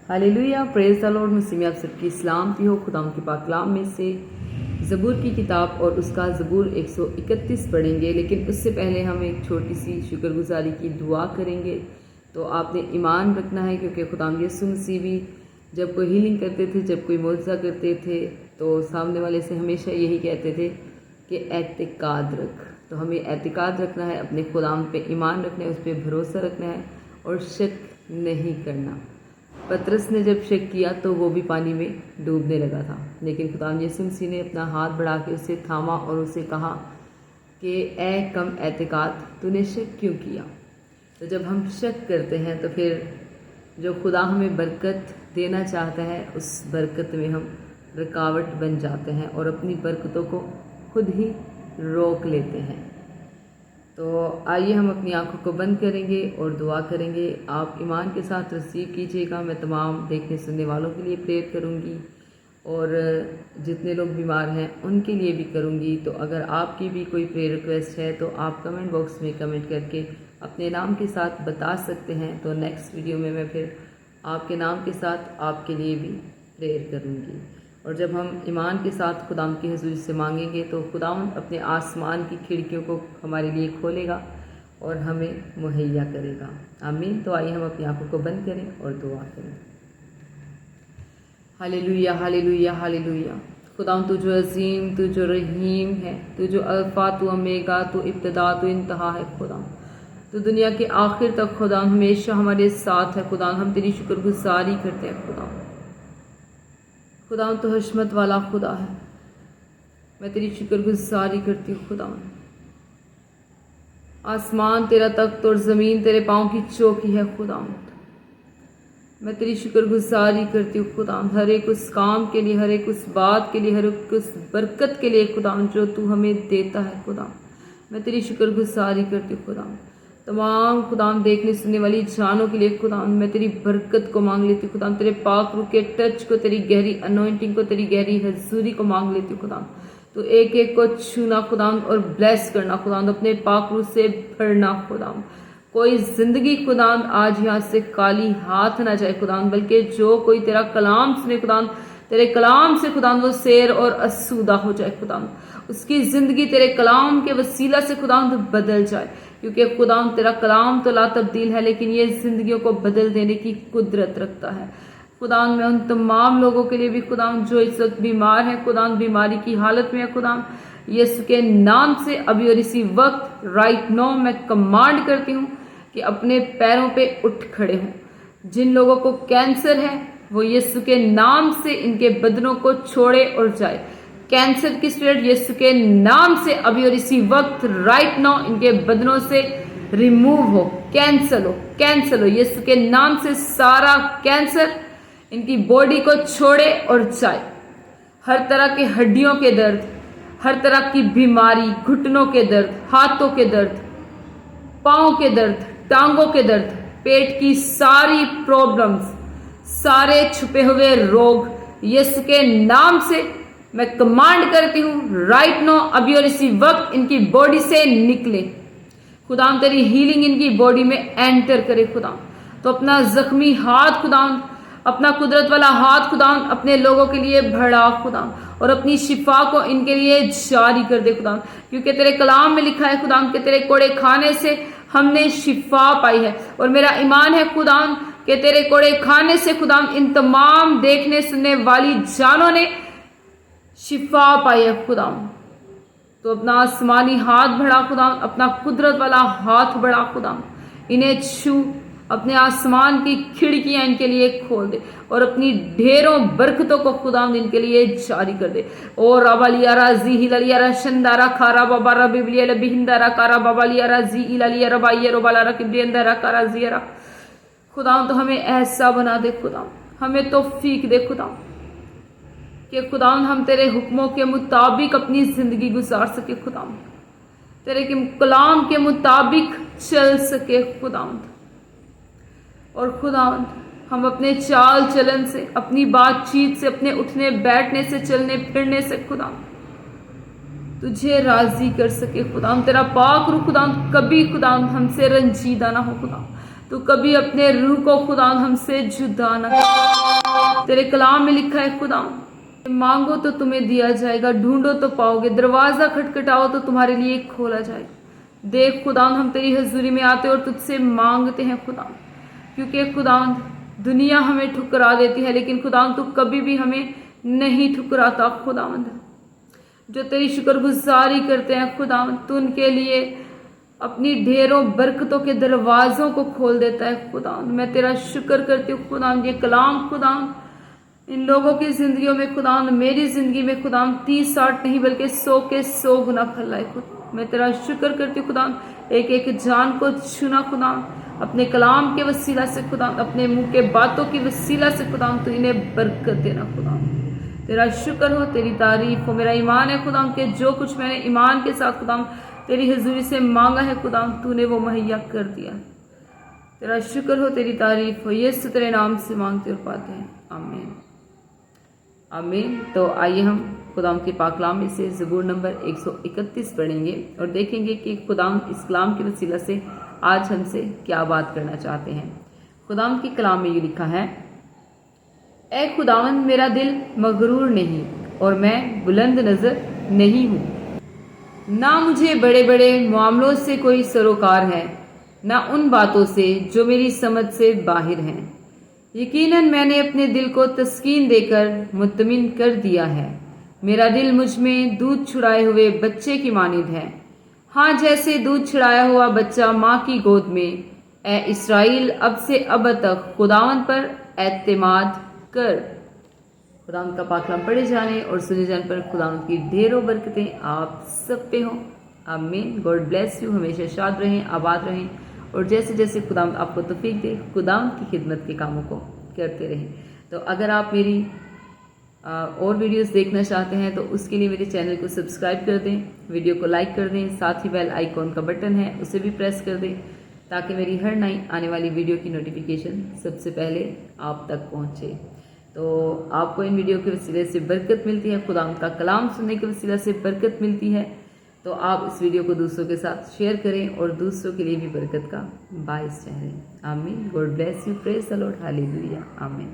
Hallelujah, praise the lord. मुस्लिम आप सबकी सलामती हो। खुदाम के पाक कलाम में से ज़बूर की किताब और उसका ज़बूर 131 पढ़ेंगे, लेकिन उससे पहले हम एक छोटी सी शुक्रगुजारी की दुआ करेंगे। तो आपने ईमान रखना है, क्योंकि खुदाम यीशु मसीह भी जब कोई हीलिंग करते थे, जब कोई मौजज़ा करते थे, तो सामने वाले से हमेशा यही कहते थे कि एतिकाद रख। तो हमें एतिकाद रखना है, अपने खुदाम पे ईमान रखना है, उस पर भरोसा रखना है और शक नहीं करना। पतरस ने जब शक किया तो वो भी पानी में डूबने लगा था, लेकिन खुदाम यीशु मसीह ने अपना हाथ बढ़ा के उसे थामा और उसे कहा कि ए कम एतिकाद, तूने शक क्यों किया। तो जब हम शक करते हैं तो फिर जो खुदा हमें बरकत देना चाहता है, उस बरकत में हम रुकावट बन जाते हैं और अपनी बरकतों को खुद ही रोक लेते हैं। तो आइए हम अपनी आंखों को बंद करेंगे और दुआ करेंगे। आप ईमान के साथ रिसीव कीजिएगा। मैं तमाम देखने सुनने वालों के लिए प्रेयर करूंगी और जितने लोग बीमार हैं उनके लिए भी करूंगी। तो अगर आपकी भी कोई प्रेयर रिक्वेस्ट है तो आप कमेंट बॉक्स में कमेंट करके अपने नाम के साथ बता सकते हैं। तो नेक्स्ट वीडियो में मैं फिर आपके नाम के साथ आपके लिए भी प्रेयर करूंगी। और जब हम ईमान के साथ खुदाम की हुजूरी से मांगेंगे तो खुदाम अपने आसमान की खिड़कियों को हमारे लिए खोलेगा और हमें मुहैया करेगा। आमीन। तो आइए हम अपनी आंखों को बंद करें और दुआ करें। Hallelujah, hallelujah, hallelujah. खुदाम तू जो अजीम, तू जो रहीम है, तू जो अल्फा, तू ओमेगा, तू इब्तिदा, तू इंतहा है। खुदाम तो दुनिया के आखिर तक खुदाम हमेशा हमारे साथ है। खुदाम हम तेरी शुक्रगुजारी करते हैं। खुदा तो हशमत वाला खुदा है। मैं तेरी शुक्रगुजारी करती हूँ खुदा। आसमान तेरा तख्त और ज़मीन तेरे पाँव की चौकी है खुदा। मैं तेरी शुक्रगुजारी करती हूँ खुदा, हर एक उस काम के लिए, हर एक उस बात के लिए, हर एक उस बरकत के लिए खुदा जो तू हमें देता है खुदा। मैं तेरी शुक्रगुजारी करती हूँ खुदा। तमाम खुदाम देखने सुनने वाली जानों के लिए खुदाम मैं तेरी बरकत को मांग लेती हूँ खुदाम, तेरे पाक रूह के टच को, तेरी गहरी अनॉइंटिंग को, तेरी गहरी हजूरी को मांग लेती हूँ खुदाम। तो एक एक को छूना खुदाम और ब्लेस करना खुदाम, अपने पाक रूह से भरना खुदाम। कोई जिंदगी खुदाम आज यहाँ से खाली हाथ ना जाए खुदाम, बल्कि जो कोई तेरा कलाम सुने खुदाम, तेरे कलाम से खुदाम वो सैर और असूदा हो जाए खुदाम। उसकी जिंदगी तेरे कलाम के वसीला से खुदाम तो बदल जाए, क्योंकि खुदाम तेरा कलाम तो ला तब्दील है, लेकिन ये जिंदगियों को बदल देने की कुदरत रखता है। खुदाम मैं उन तमाम लोगों के लिए भी खुदाम जो इस वक्त बीमार है खुदाम, बीमारी की हालत में है खुदाम, यीशु के नाम से अभी और इसी वक्त राइट नाउ मैं कमांड करती हूँ कि अपने पैरों पे उठ खड़े हों। जिन लोगों को कैंसर है वो यीशु के नाम से इनके बदनों को छोड़े और जाए। कैंसर की स्पिरिट यीशु के नाम से अभी और इसी वक्त राइट नाउ इनके बदनों से रिमूव हो, कैंसल हो, कैंसल हो। यीशु के नाम से सारा कैंसर इनकी बॉडी को छोड़े और जाए। हर तरह के हड्डियों के दर्द, हर तरह की बीमारी, घुटनों के दर्द, हाथों के दर्द, पाँव के दर्द, टांगों के दर्द, पेट की सारी प्रॉब्लम्स, सारे छुपे हुए रोग यीशु के नाम से मैं कमांड करती हूँ राइट नो अभी और इसी वक्त इनकी बॉडी से निकले। खुदाम तेरी हीलिंग इनकी बॉडी में एंटर करे खुदाम। तो अपना जख्मी हाथ खुदाम, अपना कुदरत वाला हाथ खुदाम अपने लोगों के लिए बढ़ा खुदाम, और अपनी शिफा को इनके लिए जारी कर दे खुदाम, क्योंकि तेरे कलाम में लिखा है खुदाम कि तेरे कोड़े खाने से हमने शिफा पाई है। और मेरा ईमान है खुदाम कि तेरे कोड़े खाने से खुदाम इन तमाम देखने सुनने वाली जानों ने शिफा पाई है खुदाम। तो अपना आसमानी हाथ बढ़ा खुदाम, अपना कुदरत वाला हाथ बढ़ा खुदाम, इन्हें छू, अपने आसमान की खिड़कियां इनके लिए खोल दे और अपनी ढेरों बरकतों को खुदाम इनके लिए जारी कर दे। और रबालियारा जी हिलालियारा शंदारा खारा बाबारा बिबलिया बिहिंदारा कारा बाबालियारा जी इलालिया रबाइया रोबालारा किब्रियंदारा कारा जियारा। खुदाम तो हमें ऐसा बना दे खुदाम, हमें तौफीक दे खुदाम कि खुदाम हम तेरे हुक्मों के मुताबिक अपनी जिंदगी गुजार सके खुदाम, तेरे के कलाम के मुताबिक चल सके खुदाम। और खुदाम हम अपने चाल चलन से, अपनी बातचीत से, अपने उठने बैठने से, चलने फिरने से खुदाम तुझे राजी कर सके खुदाम। तेरा पाक रूह खुदाम कभी खुदाम हमसे रंजीदा ना हो खुदाम, तो कभी अपने रूह को खुदाम हमसे जुदा ना हो। तेरे कलाम में लिखा है खुदा, मांगो तो तुम्हें दिया जाएगा, ढूंढो तो पाओगे, दरवाजा खटखटाओ तो तुम्हारे लिए खोला जाएगा। देख खुदा, हम तेरी हजूरी में आते और तुझसे मांगते हैं खुदा, क्योंकि खुदा दुनिया हमें ठुकरा देती है, लेकिन खुदा तू कभी भी हमें नहीं ठुकराता। खुदावंद जो तेरी शुक्रगुजारी करते हैं खुदावंद, तू उनके लिए अपनी ढेरों बरकतों के दरवाजों को खोल देता है खुदावंद। मैं तेरा शुक्र करती हूँ खुदावंद, ये कलाम खुदावंद इन लोगों की जिंदगियों में खुदावंद, मेरी जिंदगी में खुदावंद 30-60 नहीं बल्कि 100 के 100 गुना फैलाए खुदा। मैं तेरा शुक्र करती हूँ खुदावंद, एक एक जान को छूना खुदावंद, अपने कलाम के वसीला से खुदावंद, अपने मुंह के बातों की वसीला से खुदावंद तू इन्हें बरकत देना खुदावंद। तेरा शुक्र हो, तेरी तारीफ हो। मेरा ईमान है खुदावंद के जो कुछ मैंने ईमान के साथ खुदावंद तेरी हजूरी से मांगा है खुदावंद, तूने वो मुहैया कर दिया। तेरा शुक्र हो, तेरी तारीफ हो। यीशु तेरे नाम से मांगते और पाते हैं, आमीन आमीन। तो आइए हम खुदावंद के पाक कलाम में से ज़बूर नंबर 131 पढ़ेंगे और देखेंगे कि खुदावंद इस कलाम के वसीला से आज हमसे क्या बात करना चाहते हैं। खुदावंद के कलाम में ये लिखा है, ऐ खुदावंद मेरा दिल मगरूर नहीं और मैं बुलंद नजर नहीं हूँ, ना मुझे बड़े बड़े मामलों से कोई सरोकार है, ना उन बातों से जो मेरी समझ से बाहर हैं। यकीनन मैंने अपने दिल को तस्कीन देकर मुतमिन कर दिया है। मेरा दिल मुझ में दूध छुड़ाए हुए बच्चे की मानिंद है, हाँ जैसे दूध छुड़ाया हुआ बच्चा माँ की गोद में। ए इस्राएल, अब से अब तक खुदावंद पर एतमाद कर। खुदावंद का पाक कलाम पढ़े जाने और सुने जाने पर खुदावंद की ढेरों बरकतें आप सब पे हों, आमीन। God bless you. हमेशा शाद रहें, आबाद रहें और जैसे जैसे खुदावंद आपको तौफीक दे, खुदावंद की खिदमत के कामों को करते रहें। तो अगर आप मेरी और वीडियोस देखना चाहते हैं तो उसके लिए मेरे चैनल को सब्सक्राइब कर दें, वीडियो को लाइक कर दें, साथ ही बेल आइकॉन का बटन है उसे भी प्रेस कर दें ताकि मेरी हर नई आने वाली वीडियो की नोटिफिकेशन सबसे पहले आप तक पहुंचे। तो आपको इन वीडियो के वसीले से बरकत मिलती है, खुदावंद का कलाम सुनने के वसीले से बरकत मिलती है। तो आप इस वीडियो को दूसरों के साथ शेयर करें और दूसरों के लिए भी बरकत का बाइस ठहरें, आमीन। God bless you. Praise the Lord, hallelujah, आमीन।